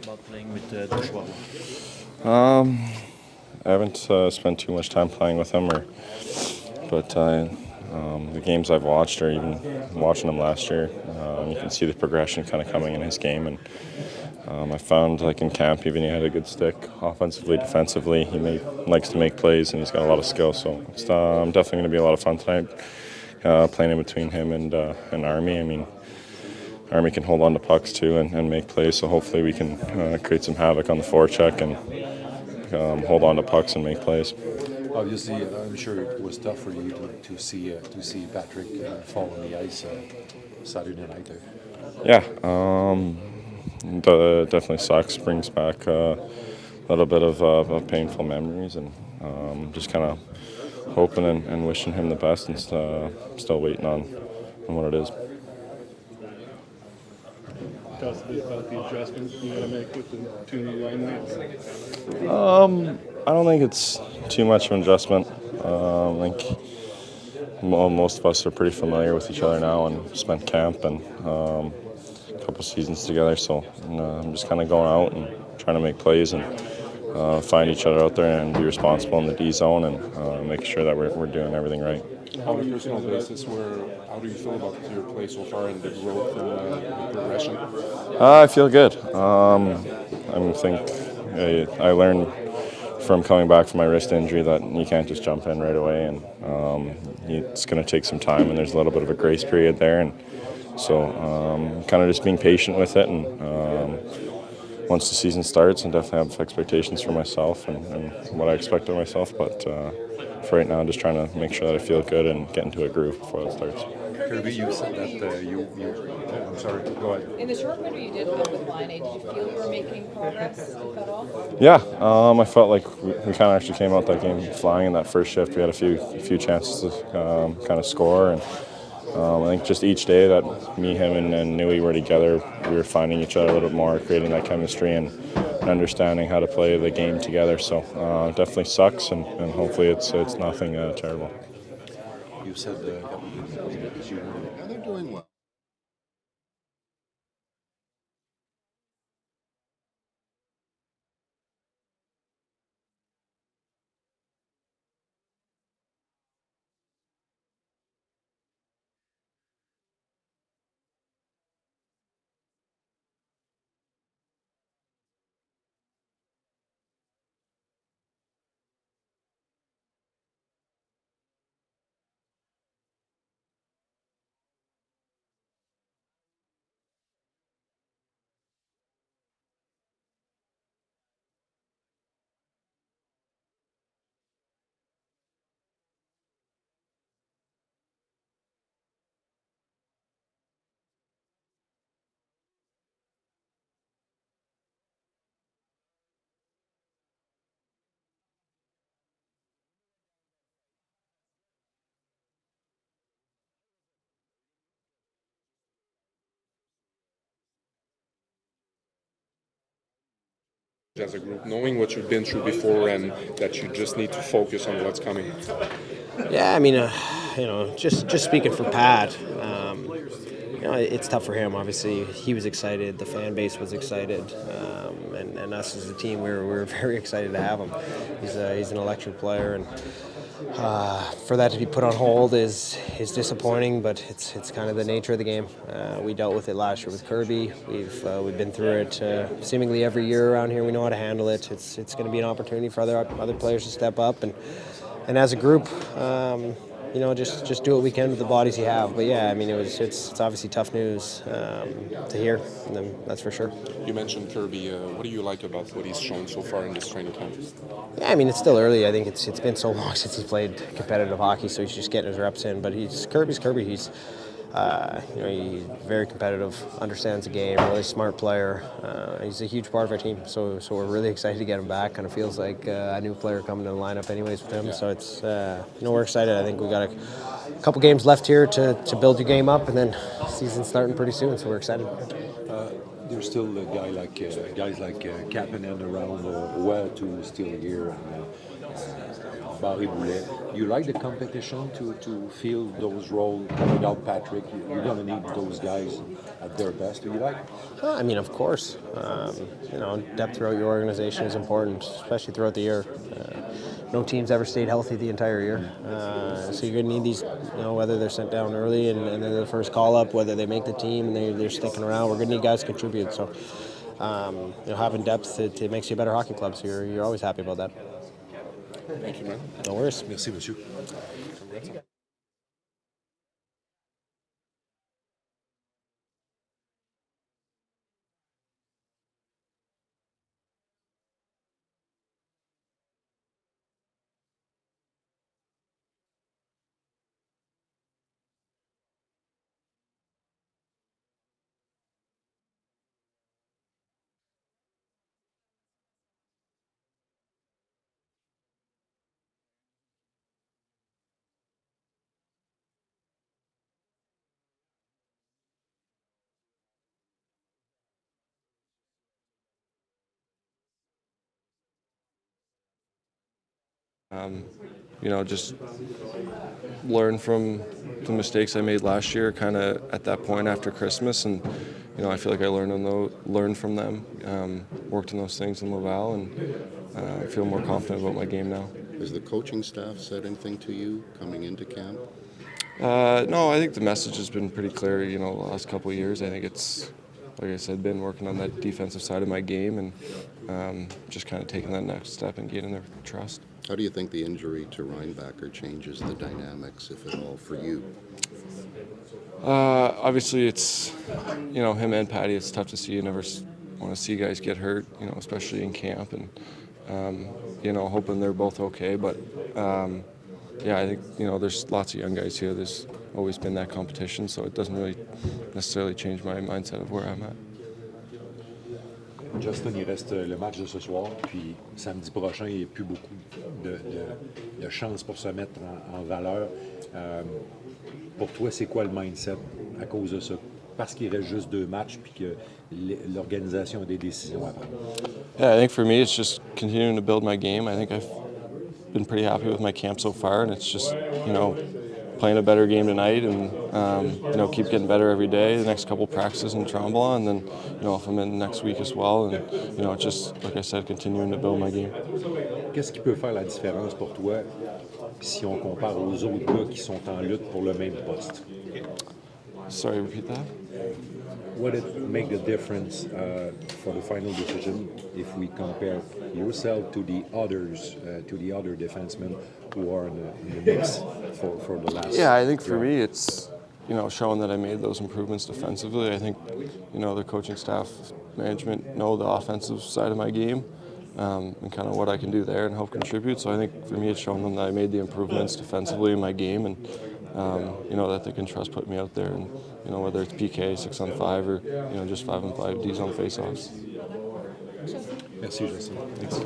About playing with the Chihuahua? I haven't spent too much time playing with him, but the games I've watched, or even watching him last year, you can see the progression kind of coming in his game. And I found, like in camp, even he had a good stick, offensively, defensively. Likes to make plays, and he's got a lot of skill. So it's definitely going to be a lot of fun tonight, playing in between him and Army. I mean, Army can hold on to pucks too and make plays. So hopefully we can create some havoc on the forecheck and hold on to pucks and make plays. Obviously, I'm sure it was tough for you to see Patrick fall on the ice Saturday night there. Yeah, definitely sucks. Brings back a little bit of painful memories, and just kind of hoping and wishing him the best, and still waiting on what it is. Tell us a bit about the adjustments you got to make with the two new line mates. I don't think it's too much of an adjustment. I think most of us are pretty familiar with each other now and spent camp and a couple seasons together. So I'm just kind of going out and trying to make plays and find each other out there and be responsible in the D zone and make sure that we're doing everything right. On a personal basis, how do you feel about your play so far and the growth and the progression? I feel good. I think I learned from coming back from my wrist injury that you can't just jump in right away, and it's going to take some time, and there's a little bit of a grace period there, and so kind of just being patient with it, and once the season starts, and definitely have expectations for myself and what I expect of myself, but for right now, I'm just trying to make sure that I feel good and get into a groove before it starts. Kirby, you said that I'm sorry, go ahead. In the short window you did have with Line A, did you feel you were making progress, if at all? Yeah, I felt like we kind of actually came out that game flying in that first shift. We had a few chances to kind of score, and I think just each day that me, him, and Nui were together, we were finding each other a little bit more, creating that chemistry and understanding how to play the game together. So it definitely sucks, and hopefully it's nothing terrible. You said a couple of days ago they're doing well. As a group, knowing what you've been through before and that you just need to focus on what's coming. Yeah, I mean, just speaking for Pat, it's tough for him. Obviously, he was excited. The fan base was excited, and us as a team, we were very excited to have him. He's an electric player, and for that to be put on hold is disappointing. But it's kind of the nature of the game. We dealt with it last year with Kirby. We've been through it seemingly every year around here. We know how to handle it. It's going to be an opportunity for other players to step up and as a group. Just do what we can with the bodies you have. But yeah, I mean, it's obviously tough news to hear. That's for sure. You mentioned Kirby. What do you like about what he's shown so far in this training camp? Yeah, I mean, it's still early. I think it's been so long since he played competitive hockey, so he's just getting his reps in. But Kirby's Kirby. He's he's very competitive, understands the game, really smart player. He's a huge part of our team, so we're really excited to get him back. Kind of feels like a new player coming to the lineup anyways with him. Yeah. So it's we're excited. I think we got a couple games left here to build your game up, and then season's starting pretty soon, so we're excited. There's still guys like Kapanen around, Where to still here, Barry Boulet. You like the competition to fill those roles without Patrick. You're going to need those guys at their best. Do you like? I mean, of course. Depth throughout your organization is important, especially throughout the year. No team's ever stayed healthy the entire year. So you're going to need these, whether they're sent down early and they're the first call up, whether they make the team and they're sticking around. We're going to need guys to contribute. So having depth, it makes you a better hockey club. So you're always happy about that. Thank you, man. No worries. Merci, monsieur. Just learn from the mistakes I made last year, kind of at that point after Christmas, and I feel like I learned from them, worked on those things in Laval, and feel more confident about my game now. Has the coaching staff said anything to you coming into camp? No, I think the message has been pretty clear. The last couple of years, I think it's, like I said, been working on that defensive side of my game and just kind of taking that next step and gaining their trust. How do you think the injury to Reinbacher changes the dynamics, if at all, for you? Obviously, it's, him and Patty, it's tough to see. You never want to see guys get hurt, especially in camp. And, hoping they're both okay. But, I think, there's lots of young guys here. There's always been that competition, so it doesn't really necessarily change my mindset of where I'm at. Justin, il reste le match de ce soir, puis samedi prochain, il n'y a plus beaucoup de chances pour se mettre en valeur. Pour toi, c'est quoi le mindset à cause de ça? Parce qu'il reste juste 2 matchs, puis que l'organisation a des décisions à prendre. Yeah, I think for me, it's just continuing to build my game. I think I've been pretty happy with my camp so far, and it's just, playing a better game tonight and, keep getting better every day, the next couple practices in Tremblant, and then, if I'm in next week as well, and, just, like I said, continuing to build my game. Qu'est-ce qui peut faire la différence pour toi si on compare aux autres gars qui sont en lutte pour le même poste? Sorry, repeat that? Would it make the difference for the final decision if we compare yourself to the others, to the other defensemen who are in the mix for the last? Yeah, I think for me it's, showing that I made those improvements defensively. I think, the coaching staff, management know the offensive side of my game and kind of what I can do there and help contribute. So I think for me it's showing them that I made the improvements defensively in my game and, that they can trust putting me out there. And, whether it's PK, 6-on-5, or, just 5-on-5 Ds on face-offs. Merci, Justin. Thanks.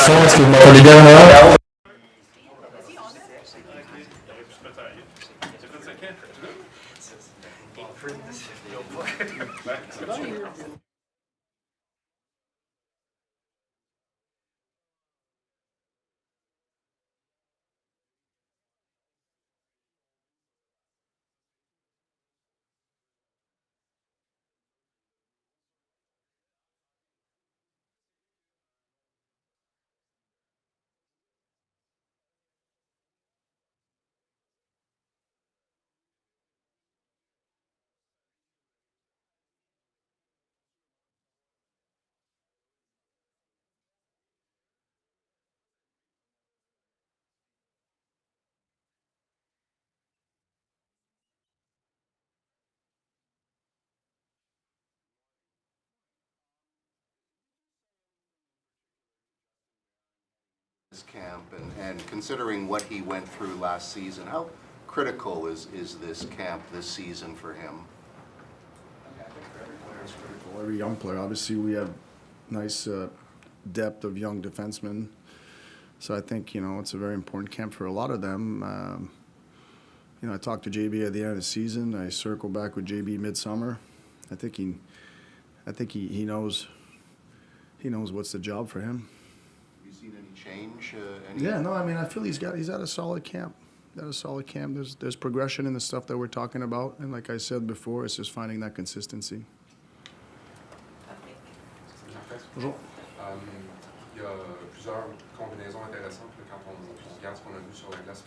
Pour les dernières. This camp and considering what he went through last season, how critical is this camp this season for him? Every young player, obviously, we have nice depth of young defensemen, so I think it's a very important camp for a lot of them. I talked to JB at the end of the season. I circled back with JB midsummer. I think he knows what's the job for him. Have you seen any change? Yeah, no, I mean, I feel he's at a solid camp. There's progression in the stuff that we're talking about, and like I said before, it's just finding that consistency. Bonjour. Il y a plusieurs combinaisons intéressantes là, quand on regarde ce qu'on a vu sur la glace.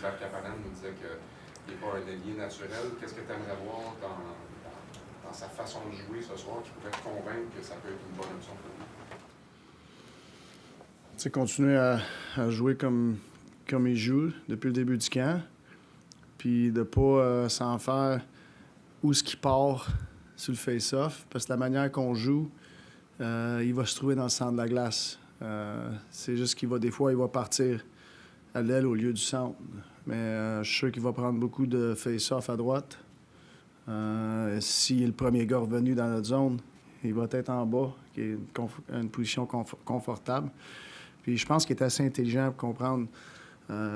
Zach Caparan nous disait qu'il n'est pas un ailier naturel. Qu'est-ce que tu aimerais voir dans sa façon de jouer ce soir qui pourrait te convaincre que ça peut être une bonne option pour lui? C'est continuer à jouer comme il joue depuis le début du camp, puis de ne pas s'en faire où ce qui part sur le face-off, parce que la manière qu'on joue, il va se trouver dans le centre de la glace. C'est juste des fois, il va partir à l'aile au lieu du centre. Mais je suis sûr qu'il va prendre beaucoup de face-off à droite. S'il est le premier gars revenu dans notre zone, il va être en bas, qui est une position confortable. Puis je pense qu'il est assez intelligent pour comprendre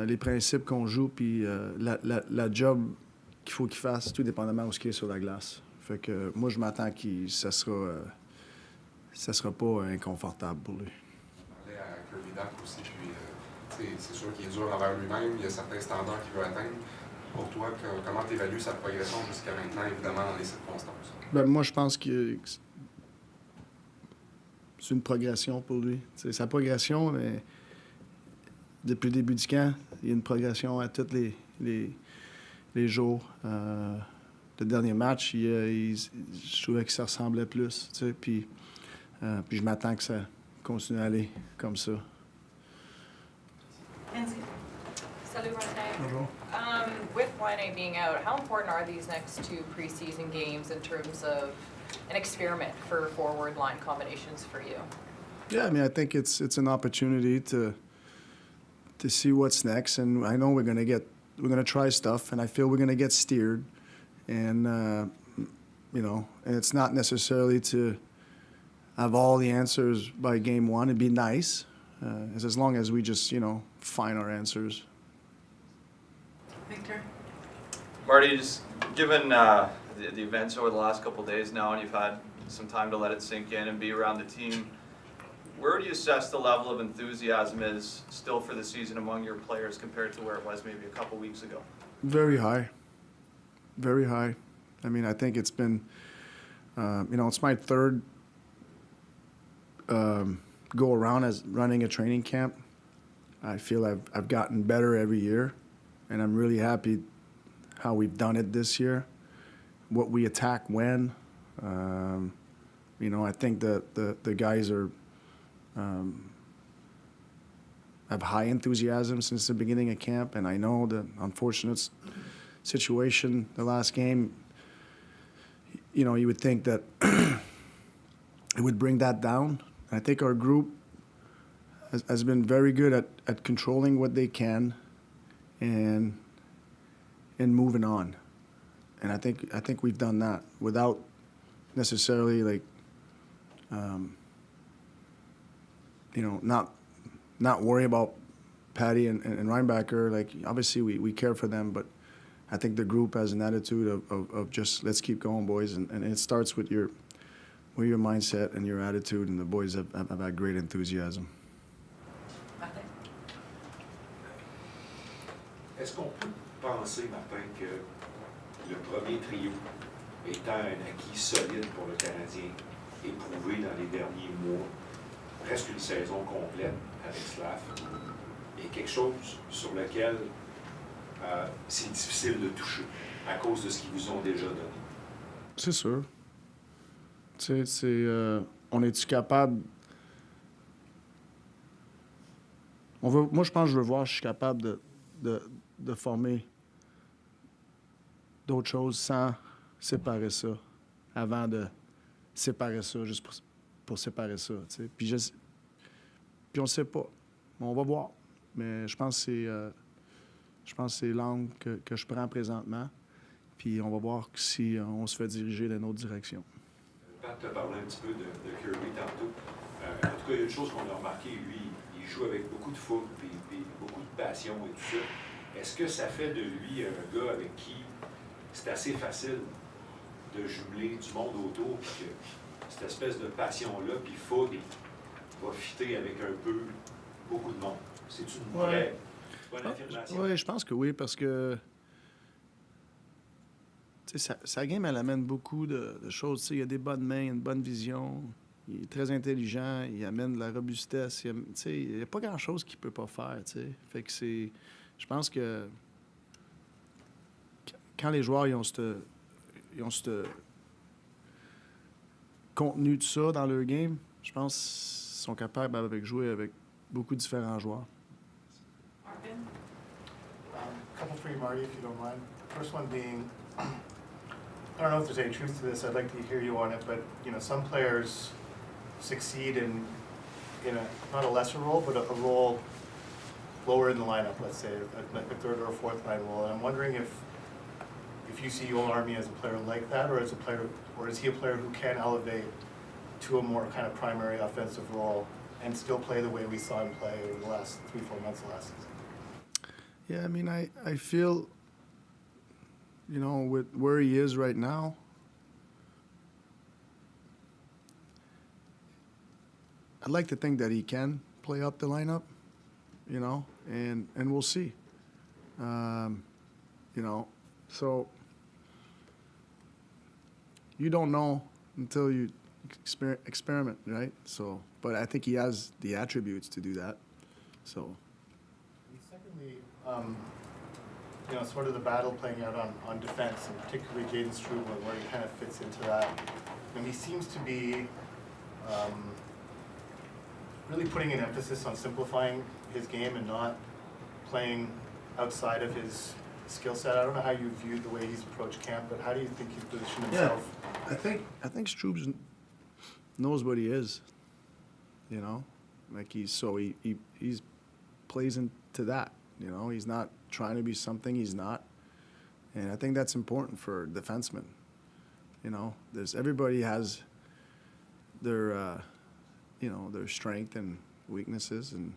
les principes qu'on joue, puis la job qu'il faut qu'il fasse, tout dépendamment où ce qu'il est sur la glace. Fait que moi, je m'attends que ça sera pas inconfortable pour lui. On parlait à Kirby Dach aussi, puis c'est sûr qu'il est dur envers lui-même, il y a certains standards qu'il veut atteindre. Pour toi, comment tu évalues sa progression jusqu'à maintenant, évidemment, dans les circonstances? Ben, moi, je pense que c'est une progression pour lui. T'sais, sa progression, mais depuis le début du camp, il y a une progression à tous les jours. Le dernier match, je trouvais que ça ressemblait plus. Puis je m'attends que ça continue à aller comme ça. Salut, Rene. Bonjour. With Rene being out, how important are these next two preseason games in terms of an experiment for forward line combinations for you? Yeah, I mean, I think it's an opportunity to see what's next, and I know we're gonna try stuff, and I feel we're gonna get steered, and and it's not necessarily to have all the answers by game one. It'd be nice, as long as we just find our answers. Victor? Marty, just given the events over the last couple of days now, and you've had some time to let it sink in and be around the team, where do you assess the level of enthusiasm is still for the season among your players compared to where it was maybe a couple weeks ago? Very high. Very high. I mean, I think it's been, it's my third go around as running a training camp. I feel I've gotten better every year, and I'm really happy how we've done it this year, what we attack when. I think that the guys have high enthusiasm since the beginning of camp, and I know the unfortunate situation the last game, you would think that it would bring that down. I think our group has been very good at controlling what they can and moving on. And I think we've done that without necessarily not not worry about Patty and Reinbacher. Like, obviously, we care for them, but I think the group has an attitude of just let's keep going, boys, and it starts with your mindset and your attitude, and the boys have had great enthusiasm. Est-ce qu'on peut penser, Martin, que le premier trio étant un acquis solide pour le Canadien, éprouvé dans les derniers mois, presque une saison complète avec Slav, est quelque chose sur lequel c'est difficile de toucher à cause de ce qu'ils vous ont déjà donné? C'est sûr. Tu sais, on est-tu capable... Moi, je pense que je veux voir si je suis capable de former d'autres choses sans séparer ça, avant de séparer ça, juste pour séparer ça. Tu sais. Puis on ne sait pas. On va voir. Mais je pense que c'est l'angle que je prends présentement. Puis on va voir si on se fait diriger dans une autre direction. Pat t'a parlé un petit peu de Kirby tantôt. En tout cas, il y a une chose qu'on a remarqué, lui, il joue avec beaucoup de fougue, puis beaucoup de passion et tout ça. Est-ce que ça fait de lui un gars avec qui c'est assez facile de jumeler du monde autour, parce que cette espèce de passion-là, puis fougue, va fitter avec beaucoup de monde? C'est une vraie bonne affirmation? Oui, je pense que oui, parce que sa game, elle amène beaucoup de choses. T'sais, il a des bonnes mains, une bonne vision, il est très intelligent, il amène de la robustesse. Il n'y a pas grand-chose qu'il ne peut pas faire. T'sais. Fait que c'est... Je pense que quand les joueurs ils ont ce contenu de ça dans leur game, je pense qu'ils sont capables de jouer avec beaucoup de différents joueurs. Couple for you, Marty, if you don't mind. First one being, I don't know if there's any truth to this. I'd like to hear you on it, but some players succeed in not a lesser role, but a role lower in the lineup. Let's say a third or a fourth line role. And I'm wondering if you see Joel Armia as a player like that, or is he a player who can elevate to a more kind of primary offensive role and still play the way we saw him play in the last 3-4 months of last season? Yeah, I mean, I feel, with where he is right now, I'd like to think that he can play up the lineup, and we'll see. So you don't know until you experiment, right? So, but I think he has the attributes to do that. So. Secondly, sort of the battle playing out on defense, and particularly Jaden Struble, where he kind of fits into that. And he seems to be really putting an emphasis on simplifying his game and not playing outside of his skill set. I don't know how you viewed the way he's approached camp, but how do you think he's positioned himself? Yeah, I think Strubes knows what he is. Like he's plays into that. He's not trying to be something he's not, and I think that's important for defensemen. Everybody has their their strength and weaknesses, and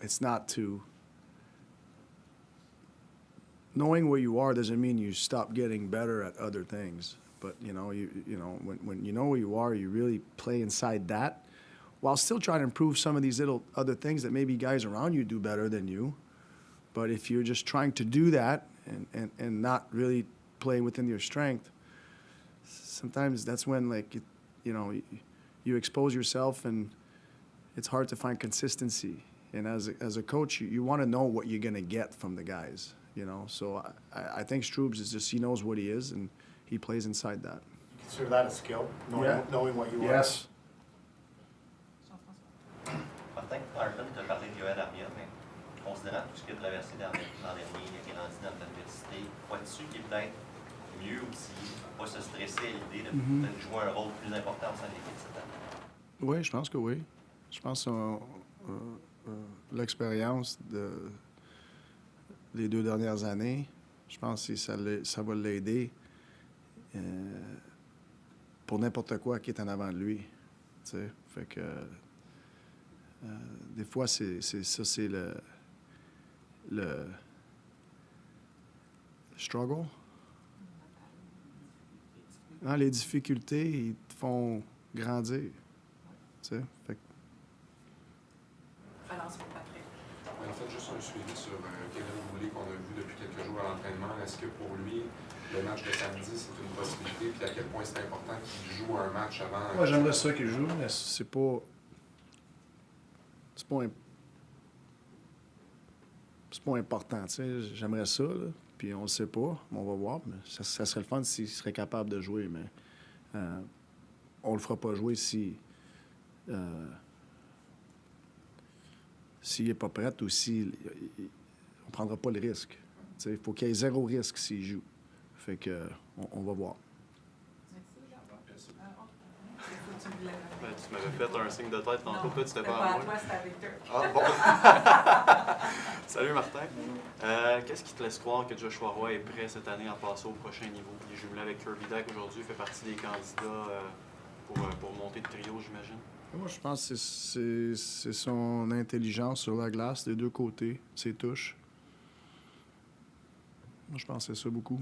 it's not to knowing what you are doesn't mean you stop getting better at other things. But when you know who you are, you really play inside that, while still trying to improve some of these little other things that maybe guys around you do better than you. But if you're just trying to do that and not really play within your strength, sometimes that's when you expose yourself, and it's hard to find consistency. And as a coach, you want to know what you're going to get from the guys. So I think Strubes is just, he knows what he is, and he plays inside that. You consider that a skill, knowing what you are? Yes. Martin, Barron t'a parlé de Joel Armia, mais considérant tout ce qu'il a traversé l'an dernier, il a grandi dans l'adversité, crois-tu qu'il est peut-être mieux aussi, pas se stresser à l'idée de peut-être jouer un rôle plus important au sein de l'équipe cette année? Oui, je pense que oui. Je pense que l'expérience des 2 dernières années, je pense que ça va l'aider pour n'importe quoi qui est en avant de lui. Fait que des fois, c'est le struggle. Hein, les difficultés, ils te font grandir. Tu sais, fait que En fait, juste un suivi sur Kevin Goulet qu'on a vu depuis quelques jours à l'entraînement. Est-ce que pour lui, le match de samedi, c'est une possibilité? Puis à quel point c'est important qu'il joue un match avant? moi, j'aimerais ça qu'il joue, mais c'est pas important, tu sais. J'aimerais ça, là, puis on le sait pas, mais on va voir. Mais ça serait le fun s'il serait capable de jouer, mais on le fera pas jouer s'il n'est pas prêt ou si on prendra pas le risque. Il faut qu'il y ait zéro risque s'il joue. Fait que on va voir. Ben, tu m'avais fait un signe de tête tantôt, toi, tu t'es pas à moi. Toi, c'était à Victor. Ah, bon. Salut, Martin. Qu'est-ce qui te laisse croire que Joshua Roy est prêt cette année à passer au prochain niveau? Il est jumelé avec Kirby Dach aujourd'hui, il fait partie des candidats pour monter de trio, j'imagine. Moi, je pense que c'est son intelligence sur la glace, des deux côtés, ses touches. Moi, je pense que c'est ça beaucoup.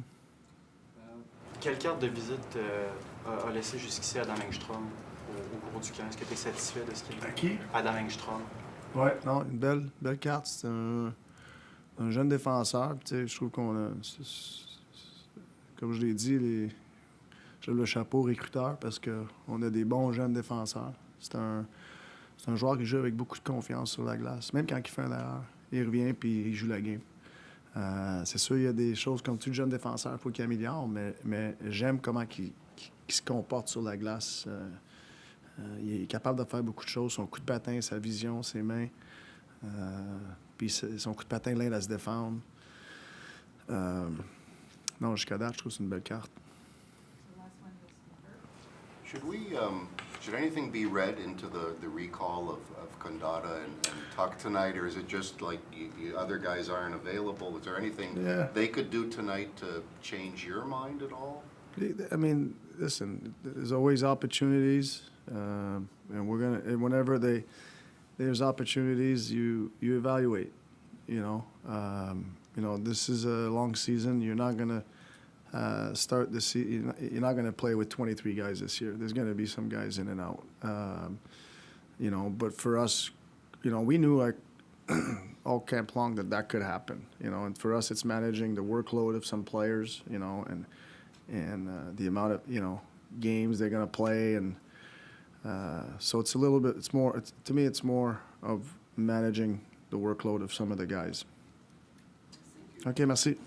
Quelle carte de visite a laissé jusqu'ici Adam Engstrom au cours du camp? Est-ce que tu es satisfait de ce qu'il a? À qui? Adam Engstrom. Oui, non, une belle carte. C'est un jeune défenseur. Je trouve qu'on a... comme je l'ai dit, j'ai le chapeau recruteur parce qu'on a des bons jeunes défenseurs. C'est un joueur qui joue avec beaucoup de confiance sur la glace. Même quand il fait une erreur, il revient et il joue la game. C'est sûr, il y a des choses comme tout jeune défenseur, il faut qu'il améliore, mais j'aime comment il se comporte sur la glace. Il est capable de faire beaucoup de choses. Son coup de patin, sa vision, ses mains. Puis son coup de patin l'aide à se défendre. Non, jusqu'à date, je trouve que c'est une belle carte. Should anything be read into the recall of Condotta and Tuck tonight, or is it just like other guys aren't available? Is there anything they could do tonight to change your mind at all? I mean, listen, there's always opportunities, and we're gonna. Whenever there's opportunities, you evaluate. You know, this is a long season. You're not gonna start the season. You're not gonna play with 23 guys this year. There's gonna be some guys in and out. You know, but for us, you know, we knew like all camp long that could happen. You know, and for us, it's managing the workload of some players. You know, and the amount of games they're gonna play, and so it's a little bit. It's more. To me, it's more of managing the workload of some of the guys. Okay, merci.